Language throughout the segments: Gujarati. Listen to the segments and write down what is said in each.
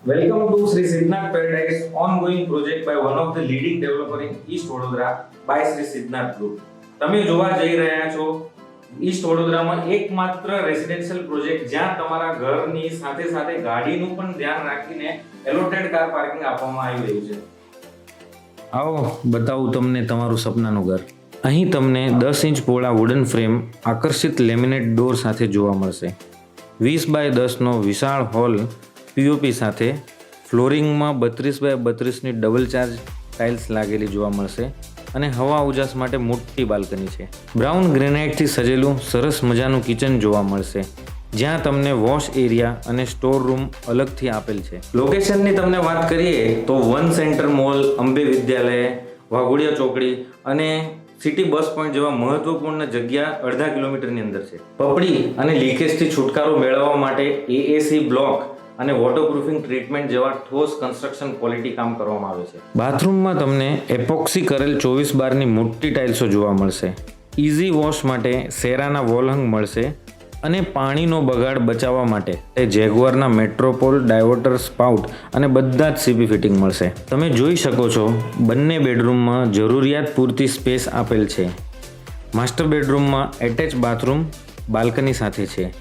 Welcome to Sri Siddhnath Paradise, ongoing project by one of the leading developer in East Vadodara by Sri Siddhnath Group. તમે જોવા જઈ રહ્યા છો ઈસ્ટ વડોદરામાં એકમાત્ર રેસિડેન્શિયલ પ્રોજેક્ટ જ્યાં તમારા ઘરની સાથે સાથે ગાડીનું પણ ધ્યાન રાખીને એલોટેડ કાર પાર્કિંગ આપવામાં આવી રહ્યું છે. આવો બતાવું તમને તમારું સપનાનું ઘર. અહીં તમને 10 ઇંચ પહોળા વુડન ફ્રેમ આકર્ષિત લેમિનેટ ડોર સાથે જોવા મળશે. 20 બાય 10નો વિશાળ હોલ પીઓપી સાથે ફ્લોરિંગમાં 32 બાય 32ની ડબલ ચાર્જ ટાઇલ્સ લાગેલી જોવા મળશે અને હવા ઉજાસ માટે મોટી બાલ્કની છે. બ્રાઉન ગ્રેનાઇટથી સજેલું સરસ મજાનું કિચન જોવા મળશે જ્યાં તમને વોશ એરિયા અને સ્ટોર રૂમ અલગથી આપેલ છે. લોકેશનની તમને વાત કરીએ તો વન સેન્ટર મોલ, અંબે વિદ્યાલય, વાઘોડિયા ચોકડી અને સિટી બસ પોઈન્ટ જેવા મહત્વપૂર્ણ જગ્યા અડધા કિલોમીટરની અંદર છે. પપડી અને લીકેજથી છુટકારો મેળવવા માટે એએસી બ્લોક અને વોટરપ્રૂફિંગ ટ્રીટમેન્ટ જેવા ઠોસ કન્સ્ટ્રક્શન ક્વોલિટી કામ કરવામાં આવે છે. બાથરૂમમાં તમને એપોક્સી કરેલ 24 બારની મોટી ટાઇલ્સો જોવા મળશે. ઇઝી વોશ માટે સેરાના વોલહંગ મળશે અને પાણીનો બગાડ બચાવવા માટે જેગુઆરના મેટ્રોપોલ ડાયવર્ટર સ્પાઉટ અને બધા જ સીપી ફિટિંગ મળશે. તમે જોઈ શકો છો બંને બેડરૂમમાં જરૂરિયાત પૂરતી સ્પેસ આપેલ છે. માસ્ટર બેડરૂમમાં એટેચ બાથરૂમ બાલ્કની સાથે છે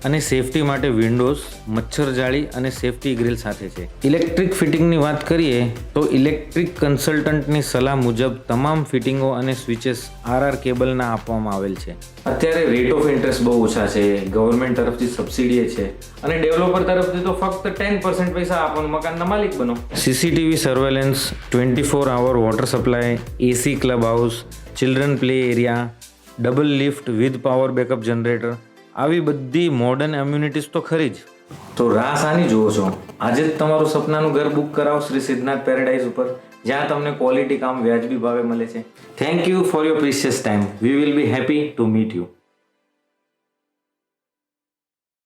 અને સેફટી માટે વિન્ડોઝ, મચ્છર જાળી અને સેફટી ગ્રીલ સાથે છે. ઇલેક્ટ્રિક ફિટિંગની વાત કરીએ તો ઇલેક્ટ્રિક કન્સલ્ટન્ટની સલાહ મુજબ તમામ ફિટિંગો અને સ્વિચેસ આરઆર કેબલના આપવામાં આવેલ છે. અત્યારે રેટ ઓફ ઇન્ટરેસ્ટ બહુ ઓછા છે, ગવર્મેન્ટ તરફથી સબસિડી છે અને ડેવલપર તરફથી તો ફક્ત 10% પૈસા આપો મકાનના માલિક બનો. CCTV surveillance, 24 hour water supply, AC club house, children play area, double lift with power backup generator, આવી બધી મોડર્ન એમ્યુનિટીઝ તો ખરી જ. તો રાહ શાની જુઓ છો? આજે જ તમારું સપનાનું ઘર બુક કરાવો શ્રી સિદ્ધનાથ પેરાડાઇઝ ઉપર, જ્યાં તમને ક્વોલિટી કામ વ્યાજબી ભાવે મળે છે. Thank you for your precious time. We will be happy to meet you.